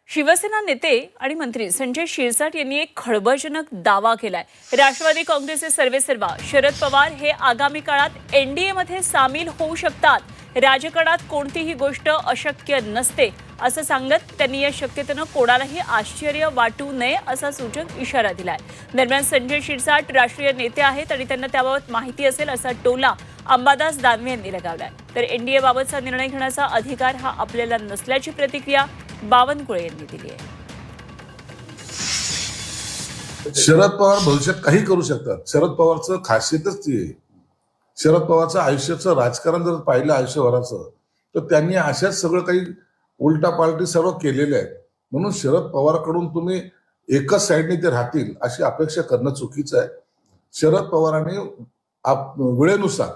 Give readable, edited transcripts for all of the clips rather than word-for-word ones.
शिवसेना नेते आणि मंत्री संजय शिरसाट यांनी एक खळबळजनक दावा केलाय। राष्ट्रवादी काँग्रेसचे सर्वेसर्वा शरद पवार हे आगामी काळात एनडीएमध्ये सामील होऊ शकतात। राजकारणात कोणतीही गोष्ट अशक्य नसते असं सांगत त्यांनी या शक्यतेनं कोणालाही आश्चर्य वाटू नये असा सूचक इशारा दिलाय। दरम्यान संजय शिरसाट राष्ट्रीय नेते आहेत आणि त्यांना त्याबाबत माहिती असेल असा टोला अंबादास दानवे यांनी लगावलाय। तर एनडीए बाबतचा निर्णय घेण्याचा अधिकार हा आपल्याला नसल्याची प्रतिक्रिया बावनकुळे यांनी दिली आहे। शरद पवार भविष्यात काही करू शकतात। शरद पवारचं खासियतच ती आहे। शरद पवारचं आयुष्याचं राजकारण जर पाहिलं आयुष्यभराचं तर त्यांनी अशाच सगळं काही उलटा पालटी सर्व केलेले आहेत। म्हणून शरद पवारकडून तुम्ही एकच साईडने ते राहतील अशी अपेक्षा करणं चुकीचं आहे। शरद पवारांनी वेळेनुसार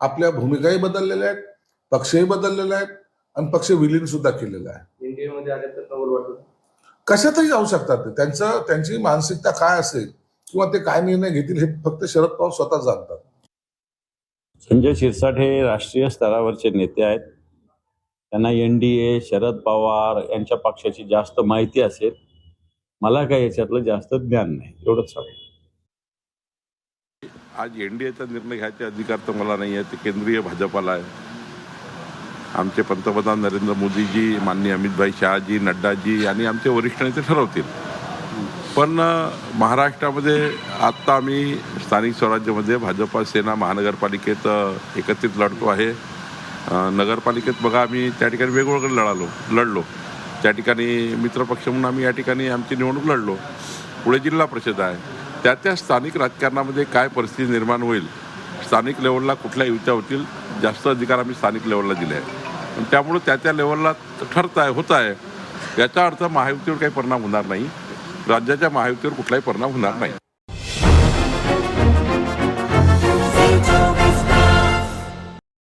आपल्या भूमिकाही बदललेल्या आहेत, पक्षही बदललेले आहेत आणि पक्ष विलीन सुद्धा केलेला आहे। इंडियामध्ये आले तर नवल वाटतं कशातही जाऊ शकतात ते। त्यांची मानसिकता काय असेल किंवा ते काय निर्णय घेतील हे फक्त शरद पवार स्वतः जाणतात। संजय शिरसाट हे राष्ट्रीय स्तरावरचे नेते आहेत। त्यांना एनडीए शरद पवार यांच्या पक्षाची जास्त माहिती असेल। मला काही याच्यातलं जास्त ज्ञान नाही, एवढंच सांगतो। आज एनडीएचा निर्णय घ्यायचे अधिकार तर मला नाही आहे, ते केंद्रीय भाजपाला आहे। आमचे पंतप्रधान नरेंद्र मोदीजी, माननीय अमित शहाजी, नड्डाजी आणि आमचे वरिष्ठ नेते ठरवतील। पण महाराष्ट्रामध्ये आत्ता आम्ही स्थानिक स्वराज्यामध्ये भाजपा सेना महानगरपालिकेत एकत्रित लढतो आहे। नगरपालिकेत बघा आम्ही त्या ठिकाणी वेगवेगळं लढलो। त्या ठिकाणी मित्रपक्ष म्हणून आम्ही या ठिकाणी आमची निवडणूक लढलो। पुढे जिल्हा परिषद आहे। त्या स्थानिक राजकारणामध्ये काय परिस्थिती निर्माण होईल, स्थानिक लेवलला कुठल्या युत्या होतील, जास्त अधिकार आम्ही स्थानिक लेवलला दिले आहे। त्यामुळे त्या लेवलला होत आहे। याचा अर्थ महायुतीवर काही परिणाम होणार नाही, राज्याच्या महायुतीवर कुठलाही परिणाम होणार नाही।